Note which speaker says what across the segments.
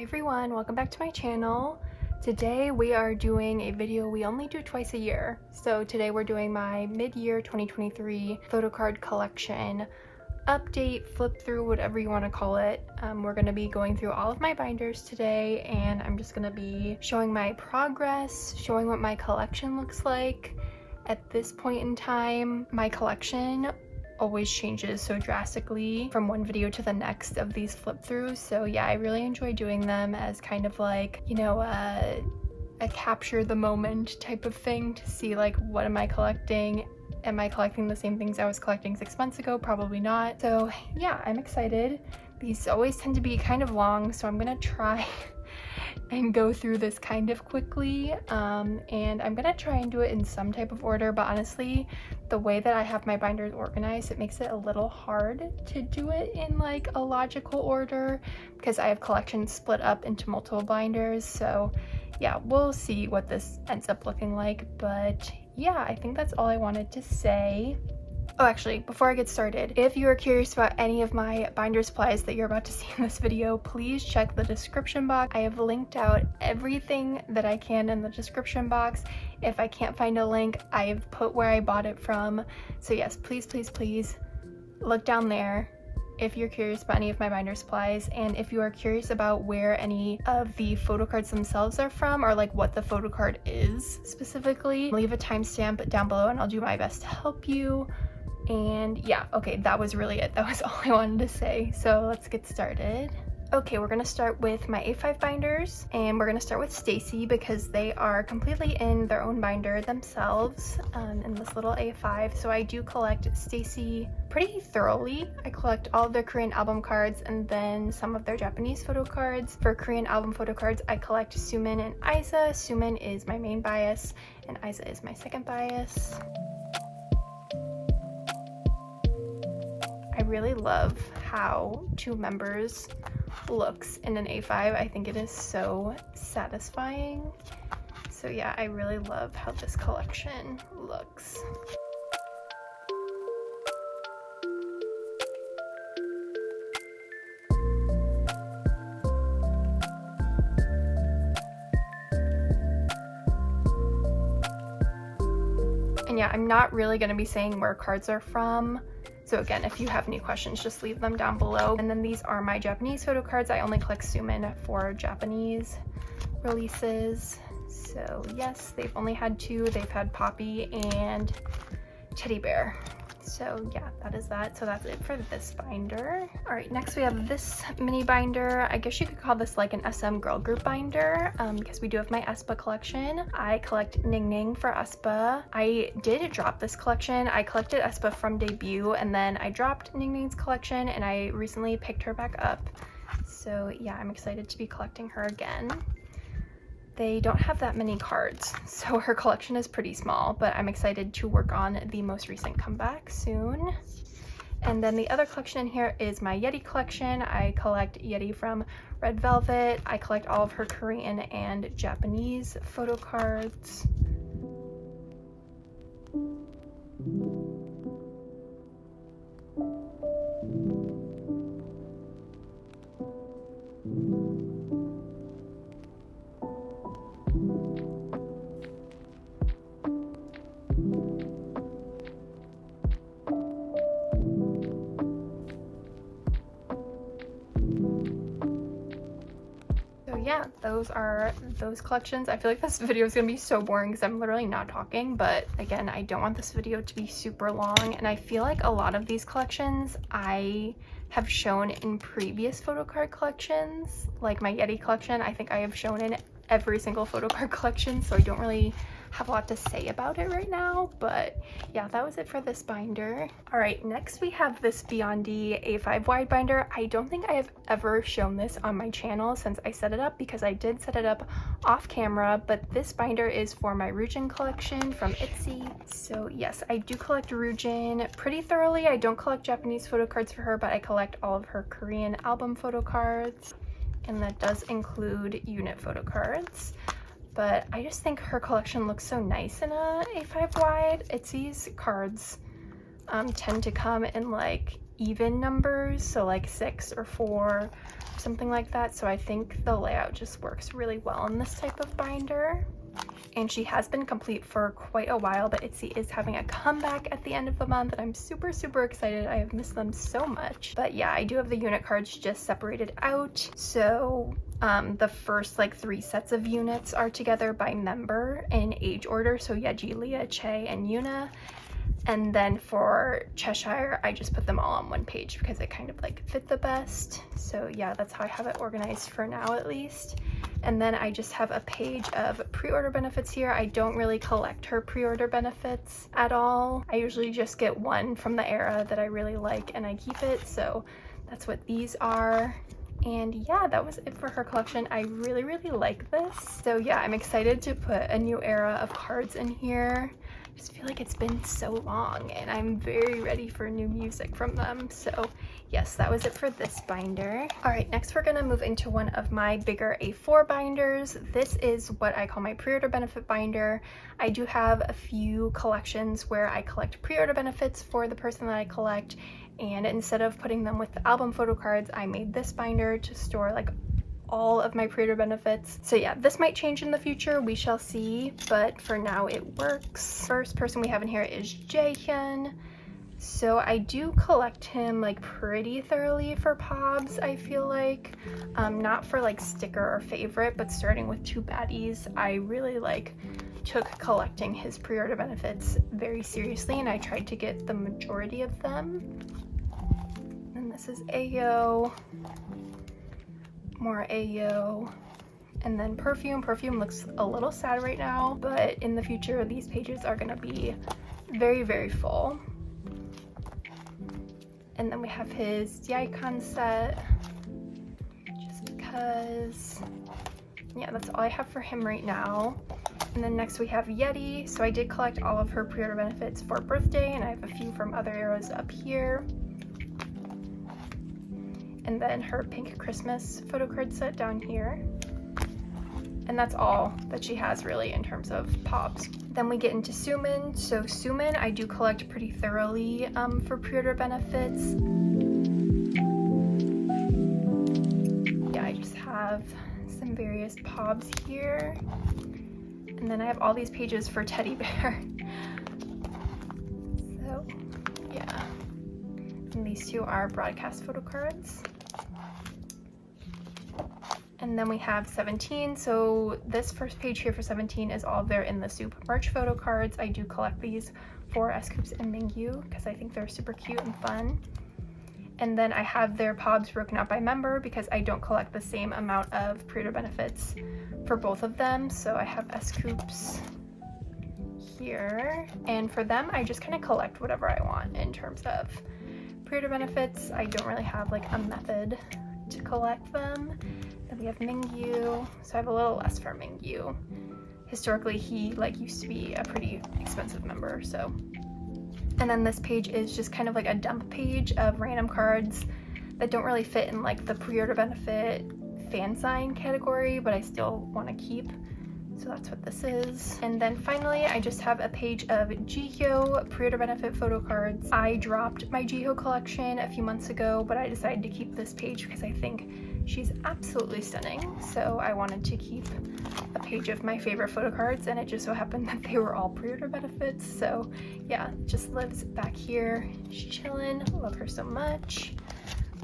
Speaker 1: everyone, welcome back to my channel. Today we are doing a video we only do twice a year. So today we're doing my mid-year 2023 photocard collection update, flip through, whatever you want to call it. We're going to be going through all of my binders today, and I'm just going to be showing my progress, showing what my collection looks like. At this point in time, my collection always changes so drastically from one video to the next of these flip throughs. So yeah, I really enjoy doing them as kind of like, you know, a capture the moment type of thing to see like, what am I collecting? Am I collecting the same things I was collecting 6 months ago? Probably not. So yeah, I'm excited. These always tend to be kind of long, so I'm gonna try and go through this kind of quickly, and I'm gonna try and do it in some type of order, but honestly the way that I have my binders organized, it makes it a little hard to do it in like a logical order because I have collections split up into multiple binders. So yeah, we'll see what this ends up looking like, but yeah, I think that's all I wanted to say. Oh, actually, before I get started, if you are curious about any of my binder supplies that you're about to see in this video, please check the description box. I have linked out everything that I can in the description box. If I can't find a link, I've put where I bought it from. So yes, please, please, please look down there if you're curious about any of my binder supplies, and if you are curious about where any of the photocards themselves are from, or like what the photocard is specifically, leave a timestamp down below and I'll do my best to help you. And yeah, okay, that was really it. That was all I wanted to say. So let's get started. Okay, we're gonna start with my A5 binders, and we're gonna start with stayc because they are completely in their own binder themselves, in this little A5. So I do collect stayc pretty thoroughly. I collect all of their Korean album cards and then some of their Japanese photo cards. For Korean album photo cards, I collect Sumin and Iza. Sumin is my main bias and Iza is my second bias. I really love how two members looks in an A5. I think it is so satisfying. So yeah, I really love how this collection looks. And yeah, I'm not really going to be saying where cards are from. So again, if you have any questions, just leave them down below. And then these are my Japanese photo cards. I only collect Sumin for Japanese releases. So yes, they've only had two. They've had Poppy and Teddy Bear. So yeah, that is that. So that's it for this binder. All right, next we have this mini binder. I guess you could call this like an SM girl group binder, because we do have my aespa collection. I collect Ning Ning for aespa. I did drop this collection. I collected aespa from debut and then I dropped Ning Ning's collection and I recently picked her back up. So yeah, I'm excited to be collecting her again. They don't have that many cards, so her collection is pretty small, but I'm excited to work on the most recent comeback soon. And then the other collection in here is my Yeti collection. I collect Yeti from Red Velvet. I collect all of her Korean and Japanese photo cards. Yeah, those are those collections. I feel like this video is gonna be so boring because I'm literally not talking, but again, I don't want this video to be super long, and I feel like a lot of these collections I have shown in previous photocard collections. Like my Yeti collection, I think I have shown in every single photocard collection, so I don't really have a lot to say about it right now. But yeah, that was it for this binder. All right, next we have this Beyondy A5 wide binder. I don't think I have ever shown this on my channel since I set it up, because I did set it up off camera, but this binder is for my Ryujin collection from Itzy. So yes, I do collect Ryujin pretty thoroughly. I don't collect Japanese photo cards for her, but I collect all of her Korean album photo cards, and that does include unit photo cards. But I just think her collection looks so nice in a A5 wide. Itzy's cards tend to come in like even numbers, so like 6 or 4, something like that. So I think the layout just works really well in this type of binder. And she has been complete for quite a while, but Itzy is having a comeback at the end of the month, and I'm super, super excited. I have missed them so much. But yeah, I do have the unit cards just separated out. So the first like 3 sets of units are together by member in age order. So Yeji, Leah, Che, and Yuna. And then for Cheshire, I just put them all on one page because it kind of like fit the best. So yeah, that's how I have it organized for now at least. And then I just have a page of pre-order benefits here. I don't really collect her pre-order benefits at all. I usually just get one from the era that I really like and I keep it. So that's what these are. And yeah, that was it for her collection. I really, really like this. So yeah, I'm excited to put a new era of cards in here. I just feel like it's been so long and I'm very ready for new music from them. So yes, that was it for this binder. All right, next we're gonna move into one of my bigger A4 binders. This is what I call my pre-order benefit binder. I do have a few collections where I collect pre-order benefits for the person that I collect, and instead of putting them with the album photo cards, I made this binder to store like all of my pre-order benefits. So yeah, this might change in the future, we shall see, but for now it works. First person we have in here is Jaehyun. So I do collect him like pretty thoroughly for pobs, I feel like. Not for like sticker or favorite, but starting with 2 baddies, I really like took collecting his pre-order benefits very seriously, and I tried to get the majority of them. And this is Ayo. More Ayo, and then Perfume. Perfume looks a little sad right now, but in the future these pages are gonna be very, very full. And then we have his jaehyun set, just because, yeah, that's all I have for him right now. And then next we have Yeti. So I did collect all of her pre-order benefits for birthday, and I have a few from other eras up here. And then her pink Christmas photo card set down here. And that's all that she has really in terms of pops. Then we get into Sumin. So Sumin I do collect pretty thoroughly for pre-order benefits. Yeah, I just have some various pobs here. And then I have all these pages for Teddy Bear. So yeah. And these 2 are broadcast photo cards. And then we have 17. So this first page here for 17 is all of their In the Soup merch photo cards. I do collect these for S-Coups and Mingyu because I think they're super cute and fun. And then I have their pobs broken out by member because I don't collect the same amount of pre-order benefits for both of them. So I have S-Coups here, and for them I just kind of collect whatever I want in terms of pre-order benefits. I don't really have like a method to collect them. Then we have Mingyu, so I have a little less for Mingyu. Historically he like used to be a pretty expensive member, so. And then this page is just kind of like a dump page of random cards that don't really fit in like the pre-order benefit fan sign category, but I still want to keep. So that's what this is. And then finally, I just have a page of Jaehyun pre-order benefit photo cards. I dropped my Jaehyun collection a few months ago, but I decided to keep this page because I think she's absolutely stunning. So I wanted to keep a page of my favorite photo cards, and it just so happened that they were all pre-order benefits. So yeah, just lives back here. She's chilling. Love her so much.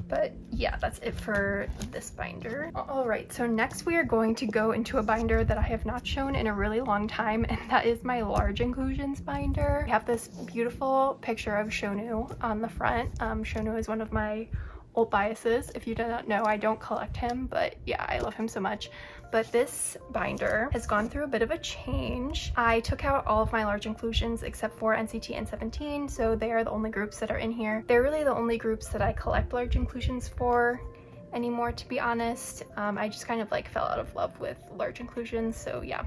Speaker 1: But yeah, that's it for this binder. All right, so next we are going to go into a binder that I have not shown in a really long time, and that is my large inclusions binder. I have this beautiful picture of Shonu on the front. Shonu is one of my old biases. If you do not know, I don't collect him, but yeah, I love him so much. But this binder has gone through a bit of a change. I took out all of my large inclusions except for NCT and 17, so they are the only groups that are in here. They're really the only groups that I collect large inclusions for anymore, to be honest. I just kind of like fell out of love with large inclusions, so yeah.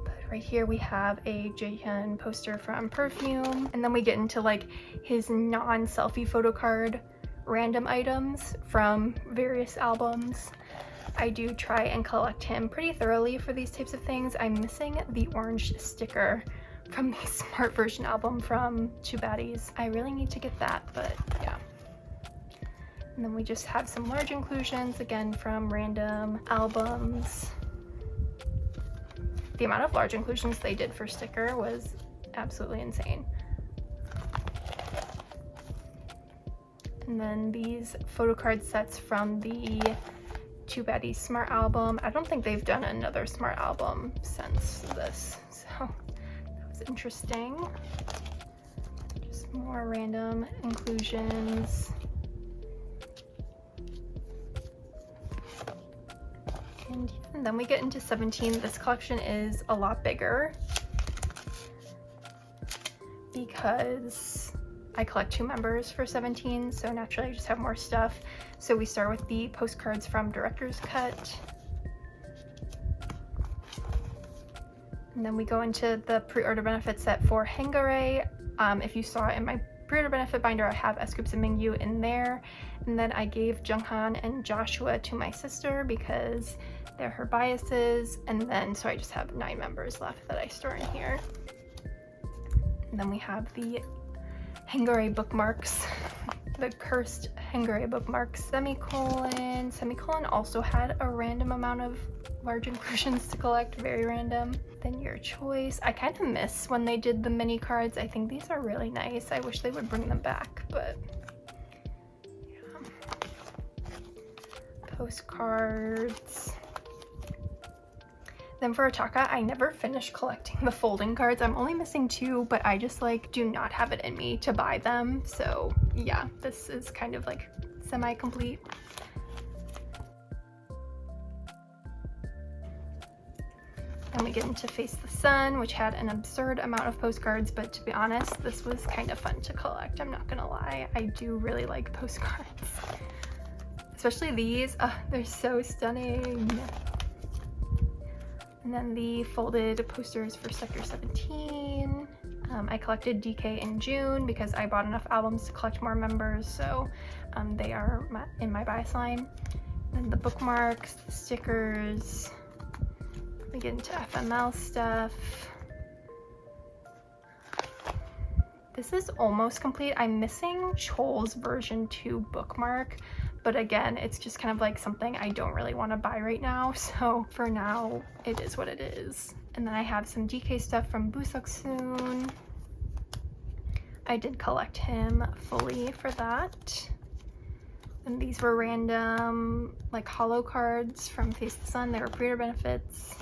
Speaker 1: But right here we have a Jaehyun poster from Perfume, and then we get into like his non-selfie photo card random items from various albums. I do try and collect him pretty thoroughly for these types of things. I'm missing the orange sticker from the Smart Version album from 2 Baddies. I really need to get that, but yeah. And then we just have some large inclusions, again, from random albums. The amount of large inclusions they did for sticker was absolutely insane. And then these photocard sets from the Too Baddies Smart album. I don't think they've done another Smart album since this, so that was interesting. Just more random inclusions. And then we get into 17. This collection is a lot bigger because I collect 2 members for 17, so naturally I just have more stuff. So we start with the postcards from Director's Cut. And then we go into the pre-order benefit set for Hangare. If you saw in my pre-order benefit binder, I have aespa and Mingyu in there. And then I gave Junghan and Joshua to my sister because they're her biases. And then, so I just have 9 members left that I store in here. And then we have the Hangare bookmarks, the cursed Hangare bookmarks. Semicolon. Semicolon also had a random amount of large inclusions to collect, very random. Then Your Choice. I kind of miss when they did the mini cards. I think these are really nice. I wish they would bring them back, but yeah. Postcards. Then for Ataka, I never finished collecting the folding cards. I'm only missing 2, but I just like do not have it in me to buy them. So yeah, this is kind of like semi-complete. Then we get into Face the Sun, which had an absurd amount of postcards, but to be honest, this was kind of fun to collect. I'm not gonna lie, I do really like postcards. Especially these, they're so stunning. And then the folded posters for Sector 17. I collected DK in June because I bought enough albums to collect more members, so they are in my bias line. Then the bookmarks, the stickers. We get into FML stuff. This is almost complete. I'm missing Chol's version 2 bookmark, but again, it's just kind of like something I don't really want to buy right now, so for now it is what it is. And then I have some DK stuff from Busoksoon. I did collect him fully for that. And these were random like holo cards from Face the Sun. They were pre-order benefits.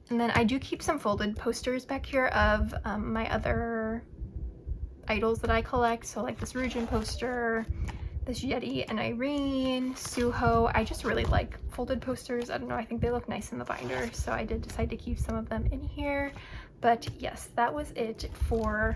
Speaker 1: And then I do keep some folded posters back here of my other idols that I collect. So like this Ryujin poster, this Yeti and Irene, Suho. I just really like folded posters. I don't know, I think they look nice in the binder. So I did decide to keep some of them in here. But yes, that was it for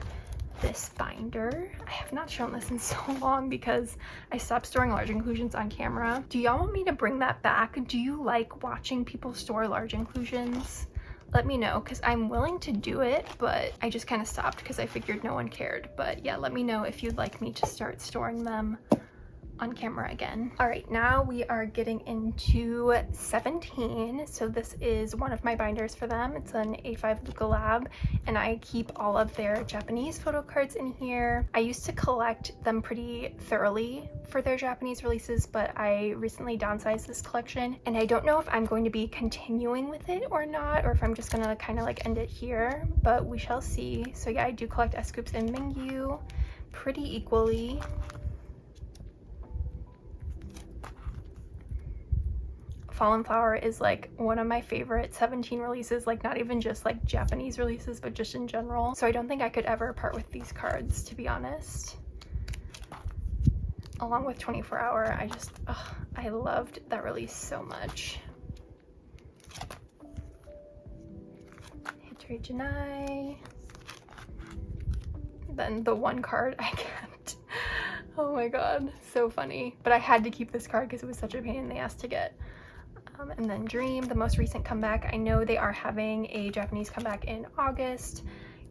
Speaker 1: this binder. I have not shown this in so long because I stopped storing large inclusions on camera. Do y'all want me to bring that back? Do you like watching people store large inclusions? Let me know, because I'm willing to do it, but I just kind of stopped because I figured no one cared. But yeah, let me know if you'd like me to start storing them on camera again. All right, now we are getting into 17. So this is one of my binders for them. It's an A5 Luca Lab, and I keep all of their Japanese photo cards in here. I used to collect them pretty thoroughly for their Japanese releases, but I recently downsized this collection, and I don't know if I'm going to be continuing with it or not, or if I'm just gonna kind of like end it here, but we shall see. So yeah, I do collect aespa and Mingyu pretty equally. Fallen Flower is like one of my favorite 17 releases, like not even just like Japanese releases, but just in general. So I don't think I could ever part with these cards, to be honest. Along with 24 Hour, I loved that release so much. Hitri Janai. Then the one card I kept. Oh my god, so funny. But I had to keep this card because it was such a pain in the ass to get. And then Dream, the most recent comeback. I know they are having a Japanese comeback in August.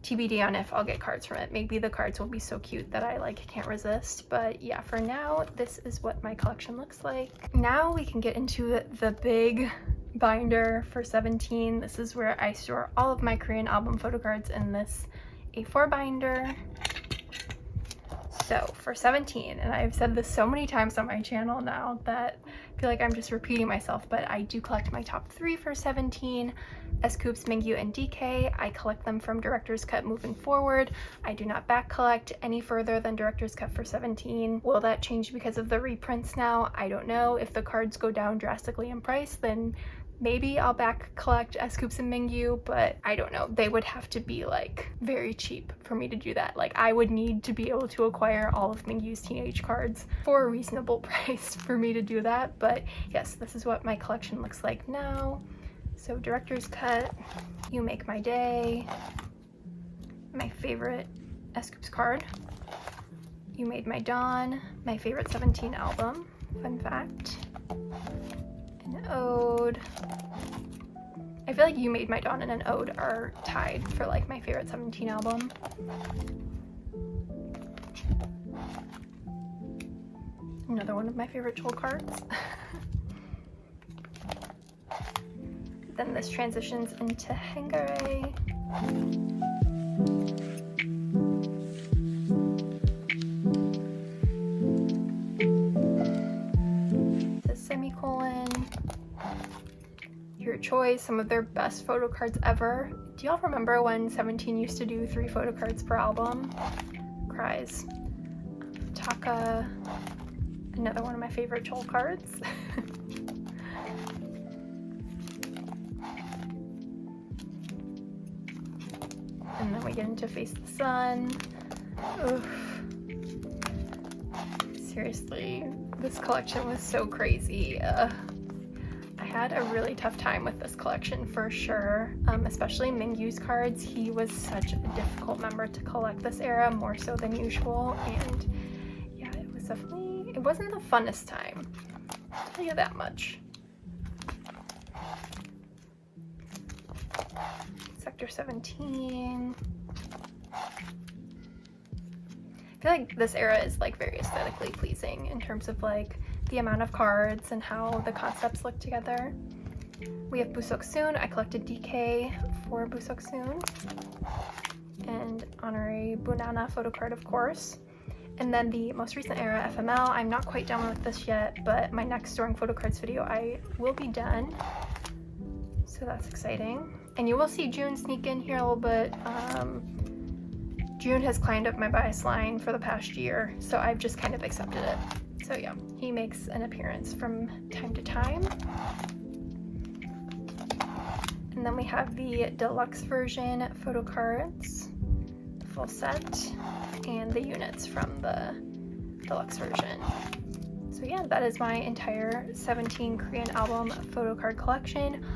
Speaker 1: TBD on if I'll get cards from it. Maybe the cards will be so cute that I like can't resist. But yeah, for now, this is what my collection looks like. Now we can get into the big binder for 17. This is where I store all of my Korean album photo cards in this A4 binder. So for 17, and I've said this so many times on my channel now that I feel like I'm just repeating myself, but I do collect my top 3 for 17. S-Coups, Mingyu, and DK. I collect them from Director's Cut moving forward. I do not back collect any further than Director's Cut for 17. Will that change because of the reprints now? I don't know. If the cards go down drastically in price, then maybe I'll back collect S-Coups and Mingyu, but I don't know. They would have to be like very cheap for me to do that. Like I would need to be able to acquire all of Mingyu's teenage cards for a reasonable price for me to do that. But yes, this is what my collection looks like now. So Director's Cut, You Make My Day, my favorite S-Coups card, You Made My Dawn, my favorite 17 album, fun fact, an ode. I feel like You Made My Dawn and an ode are tied for like my favorite 17 album. Another one of my favorite Chol cards. Then this transitions into Hengare. The semicolon. Your choice, some of their best photo cards ever. Do y'all remember when 17 used to do 3 photo cards per album? Cries. Taka. Another one of my favorite Chol cards. And then we get into Face the Sun. Oof. Seriously, this collection was so crazy. I had a really tough time with this collection for sure, especially Mingyu's cards. He was such a difficult member to collect this era, more so than usual, and yeah, it was definitely, it wasn't the funnest time, I'll tell you that much. Sector 17. I feel like this era is like very aesthetically pleasing in terms of like the amount of cards and how the concepts look together. We have Busoksoon. I collected DK for Busoksoon. And Honorary Bunana photocard, of course. And then the most recent era, FML. I'm not quite done with this yet, but my next storing photocards video I will be done. So that's exciting. And you will see June sneak in here a little bit. June has climbed up my bias line for the past year, so I've just kind of accepted it. So yeah, he makes an appearance from time to time. And then we have the deluxe version photo cards, the full set, and the units from the deluxe version. So yeah, that is my entire 17 Korean album photo card collection.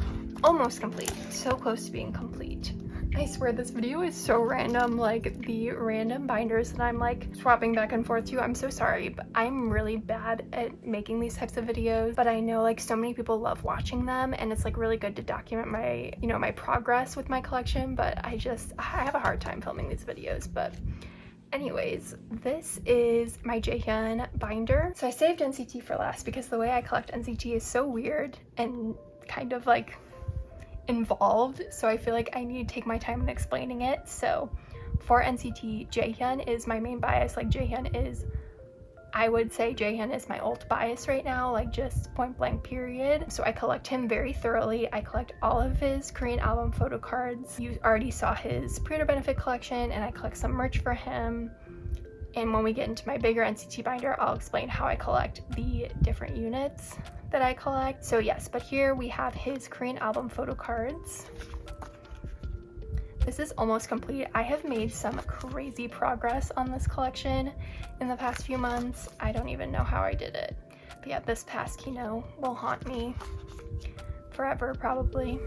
Speaker 1: Almost complete, so close to being complete. I swear this video is so random, like the random binders that I'm like swapping back and forth to. I'm so sorry, but I'm really bad at making these types of videos, but I know like so many people love watching them, and it's like really good to document my, you know, my progress with my collection, but I have a hard time filming these videos. But anyways, this is my Jaehyun binder. So I saved NCT for last because the way I collect NCT is so weird and kind of like involved, so I feel like I need to take my time in explaining it. So for NCT, Jaehyun is my main bias. Like Jaehyun is, I would say Jaehyun is my ult bias right now, like just point blank period. So I collect him very thoroughly. I collect all of his Korean album photo cards. You already saw his pre-order benefit collection, and I collect some merch for him. And when we get into my bigger NCT binder, I'll explain how I collect the different units that I collect. So yes, but here we have his Korean album photo cards. This is almost complete. I have made some crazy progress on this collection in the past few months. I don't even know how I did it. But yeah, this past Kino will haunt me forever, probably.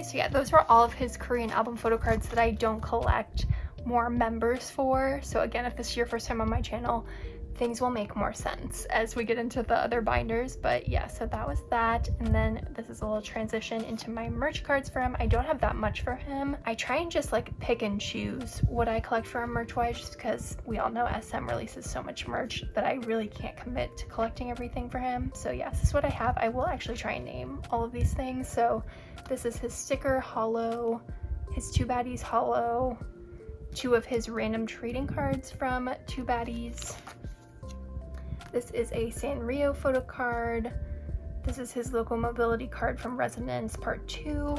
Speaker 1: So yeah, those were all of his Korean album photo cards that I don't collect more members for. So again, if this is your first time on my channel, things will make more sense as we get into the other binders. But yeah, so that was that. And then this is a little transition into my merch cards for him. I don't have that much for him. I try and just like pick and choose what I collect for him merch wise, just because we all know SM releases so much merch that I really can't commit to collecting everything for him. So yeah, this is what I have. I will actually try and name all of these things. So this is his sticker holo, his Two Baddies holo, 2 of his random trading cards from Two Baddies. This is a Sanrio photocard. This is his local mobility card from Resonance Part 2.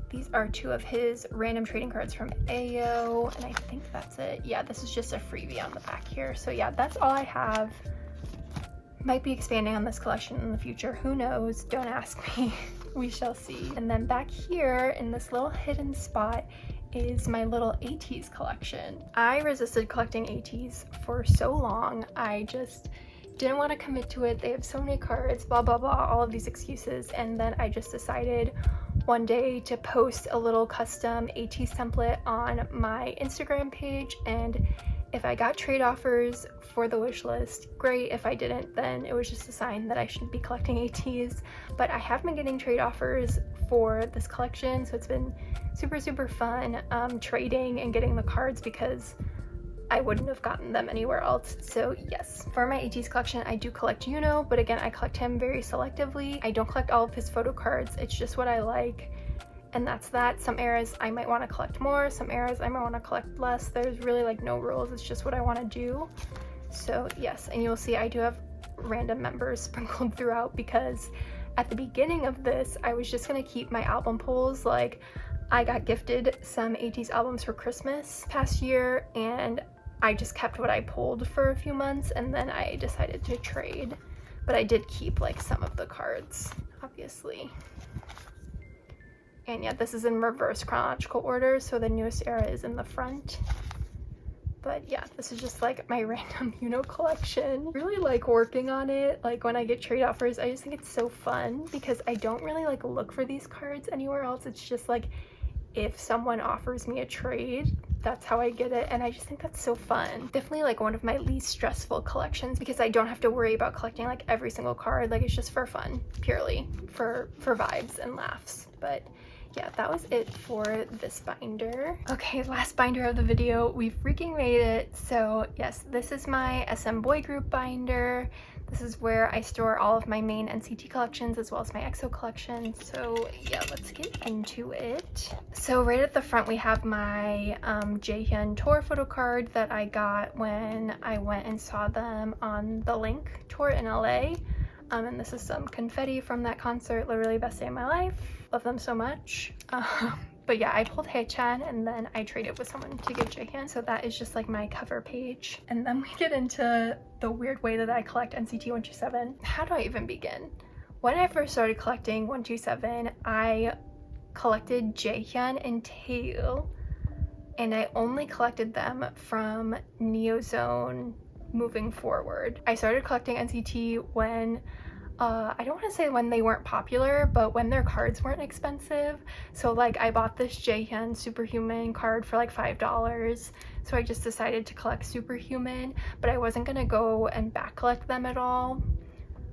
Speaker 1: These are 2 of his random trading cards from AO, and I think that's it. Yeah, this is just a freebie on the back here. So yeah, that's all I have. Might be expanding on this collection in the future. Who knows? Don't ask me. We shall see. And then back here in this little hidden spot is my little ateez collection. I resisted collecting ateez for so long. I just didn't want to commit to it. They have so many cards, blah blah blah, all of these excuses, and then I just decided one day to post a little custom ateez template on my Instagram page, and if I got trade offers for the wish list, great. If I didn't, then it was just a sign that I shouldn't be collecting ateez. But I have been getting trade offers for this collection, so it's been super fun trading and getting the cards, because I wouldn't have gotten them anywhere else. So yes, for my ateez collection, I do collect Yuno, but again, I collect him very selectively. I don't collect all of his photo cards. It's just what I like, and that's that. Some eras I might want to collect more, some eras I might want to collect less. There's really like no rules. It's just what I want to do. So yes, and you'll see I do have random members sprinkled throughout, because at the beginning of this, I was just gonna keep my album pulls. Like, I got gifted some ateez albums for Christmas past year, and I just kept what I pulled for a few months, and then I decided to trade. But I did keep like some of the cards, obviously. And yeah, this is in reverse chronological order, so the newest era is in the front. But yeah, this is just like my random Yuno collection. I really like working on it. Like when I get trade offers, I just think it's so fun, because I don't really like look for these cards anywhere else. It's just like if someone offers me a trade, that's how I get it, and I just think that's so fun. Definitely like one of my least stressful collections, because I don't have to worry about collecting like every single card. Like, it's just for fun, purely for vibes and laughs. But yeah, that was it for this binder. Okay, last binder of the video. We freaking made it. So yes, this is my SM boy group binder. This is where I store all of my main NCT collections as well as my EXO collection. So yeah, let's get into it. So right at the front we have my Jaehyun tour photo card that I got when I went and saw them on the Link tour in LA. And this is some confetti from that concert. Literally best day of my life. Love them so much. But yeah, I pulled Haechan and then I traded with someone to get Jaehyun. So that is just like my cover page. And then we get into the weird way that I collect NCT 127. How do I even begin? When I first started collecting 127, I collected Jaehyun and Taeil, and I only collected them from Neozone moving forward. I started collecting NCT when I don't want to say when they weren't popular, but when their cards weren't expensive. So like I bought this Jaehyun Superhuman card for like $5, so I just decided to collect Superhuman, but I wasn't gonna go and back collect them at all.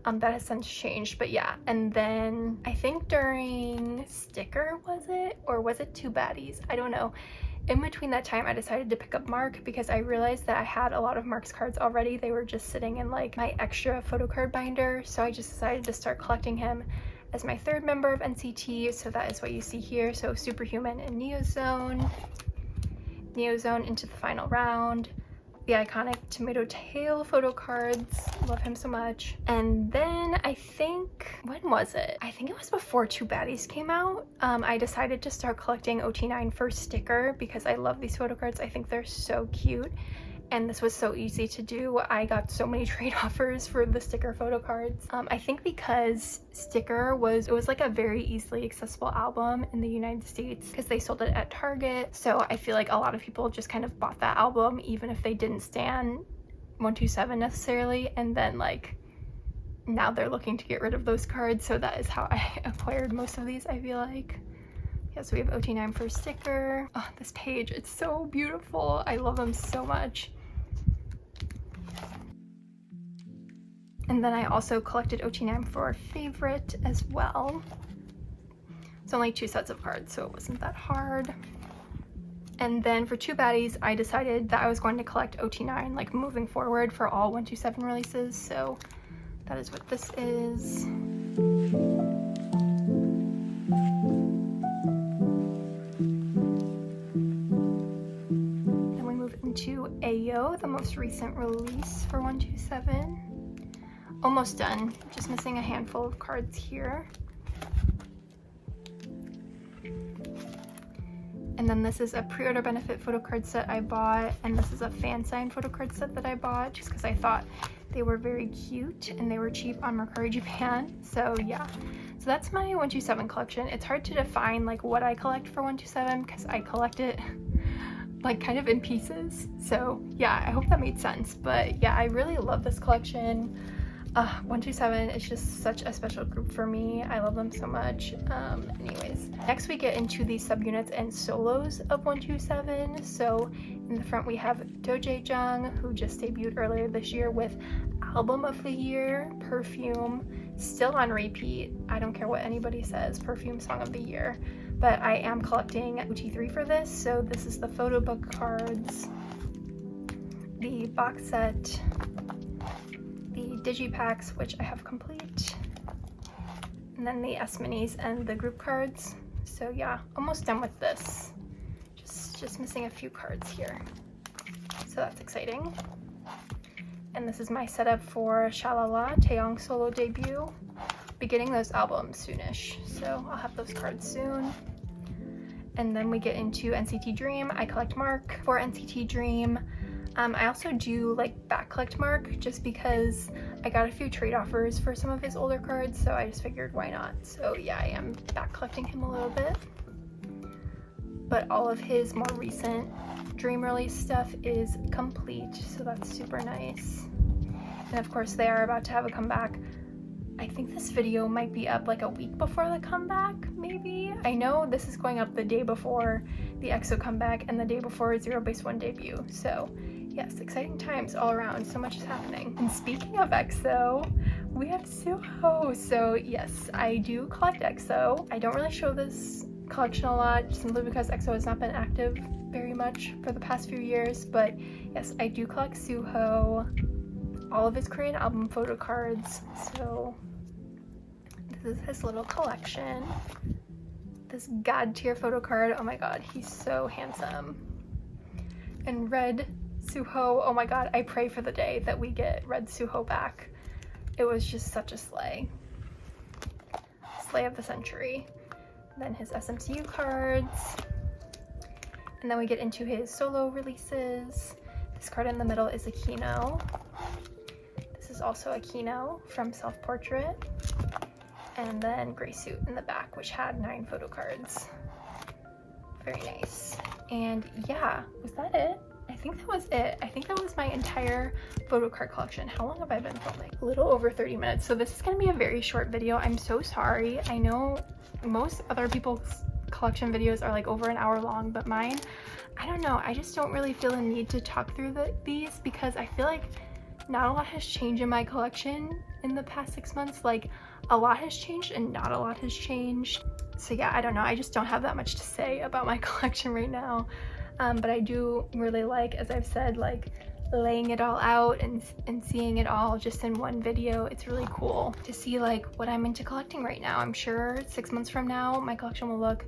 Speaker 1: That has since changed, but yeah. And then I think during Sticker, was it? Or was it Two Baddies? I don't know. In between that time, I decided to pick up Mark because I realized that I had a lot of Mark's cards already. They were just sitting in like my extra photo card binder. So I just decided to start collecting him as my third member of NCT. So that is what you see here. So Superhuman and Neozone. Neozone into the final round. The iconic Tomato Tail photo cards. Love him so much. And then I think, when was it? I think it was before Two Baddies came out. I decided to start collecting OT9 for Sticker because I love these photo cards. I think they're so cute. And this was so easy to do. I got so many trade offers for the Sticker photo cards. I think because Sticker was like a very easily accessible album in the United States because they sold it at Target. So I feel like a lot of people just kind of bought that album even if they didn't stan 127 necessarily. And then like now they're looking to get rid of those cards. So that is how I acquired most of these, I feel like. Yeah, so we have OT9 for Sticker. Oh, this page, it's so beautiful. I love them so much. And then I also collected OT9 for favorite as well. It's only 2 sets of cards, so it wasn't that hard. And then for 2 baddies, I decided that I was going to collect OT9 like moving forward for all 127 releases, so that is what this is. Then we move into Ayo, the most recent release for 127. Almost done, just missing a handful of cards here. And then this is a pre-order benefit photocard set I bought, and this is a fan sign photocard set that I bought just because I thought they were very cute and they were cheap on Mercari Japan. So yeah, so that's my 127 collection. It's hard to define like what I collect for 127 because I collect it like kind of in pieces. So yeah, I hope that made sense. But yeah, I really love this collection. 127 is just such a special group for me. I love them so much. Anyways, next we get into the subunits and solos of 127. So in the front we have jaehyun, who just debuted earlier this year with Album of the Year, Perfume, still on repeat. I don't care what anybody says, Perfume Song of the Year. But I am collecting OT3 for this, so this is the photo book cards, the box set, the digipacks, which I have complete, and then the S minis and the group cards. So yeah, almost done with this. Just missing a few cards here. So that's exciting. And this is my setup for Shalala, Taeyong's solo debut. Be getting those albums soonish, so I'll have those cards soon. And then we get into NCT Dream. I collect Mark for NCT Dream. I also do like back collect Mark just because I got a few trade offers for some of his older cards, so I just figured why not. So yeah, I am back collecting him a little bit. But all of his more recent Dream release stuff is complete, so that's super nice. And of course they are about to have a comeback. I think this video might be up like a week before the comeback, maybe? I know this is going up the day before the EXO comeback and the day before Zero Base One debut, so yes, exciting times all around. So much is happening. And speaking of EXO, we have Suho. So yes, I do collect EXO. I don't really show this collection a lot simply because EXO has not been active very much for the past few years. But yes, I do collect Suho, all of his Korean album photo cards. So this is his little collection. This god tier photo card. Oh my god, he's so handsome. And red Suho, oh my god, I pray for the day that we get red Suho back. It was just such a slay. Slay of the century. Then his SMCU cards. And then we get into his solo releases. This card in the middle is a Kino. This is also a Kino from Self Portrait. And then Gray Suit in the back, which had 9 photo cards. Very nice. And yeah, was that it? I think that was it. I think that was my entire photo card collection. How long have I been filming? A little over 30 minutes. So this is going to be a very short video. I'm so sorry. I know most other people's collection videos are like over an hour long, but mine, I don't know. I just don't really feel a need to talk through these because I feel like not a lot has changed in my collection in the past 6 months. Like a lot has changed and not a lot has changed. So yeah, I don't know. I just don't have that much to say about my collection right now. But I do really like, as I've said, like laying it all out and seeing it all just in one video. It's really cool to see like what I'm into collecting right now. I'm sure 6 months from now, my collection will look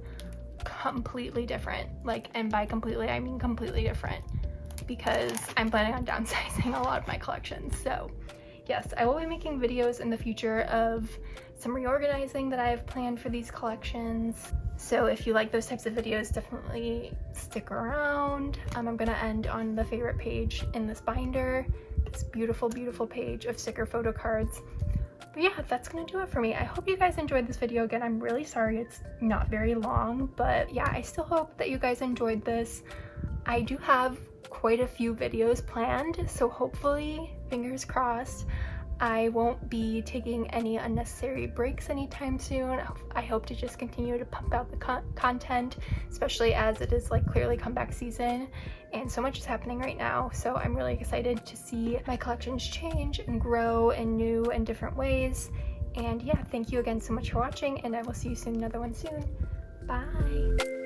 Speaker 1: completely different. Like, and by completely, I mean completely different because I'm planning on downsizing a lot of my collections. So yes, I will be making videos in the future of some reorganizing that I have planned for these collections. So if you like those types of videos, definitely stick around. I'm gonna end on the favorite page in this binder, this beautiful, beautiful page of sticker photo cards. But yeah, that's gonna do it for me. I hope you guys enjoyed this video. Again, I'm really sorry it's not very long, but yeah, I still hope that you guys enjoyed this. I do have quite a few videos planned, so hopefully, fingers crossed, I won't be taking any unnecessary breaks anytime soon. I hope to just continue to pump out the content, especially as it is like clearly comeback season and so much is happening right now. So I'm really excited to see my collections change and grow in new and different ways. And yeah, thank you again so much for watching, and I will see you soon, another one soon. Bye.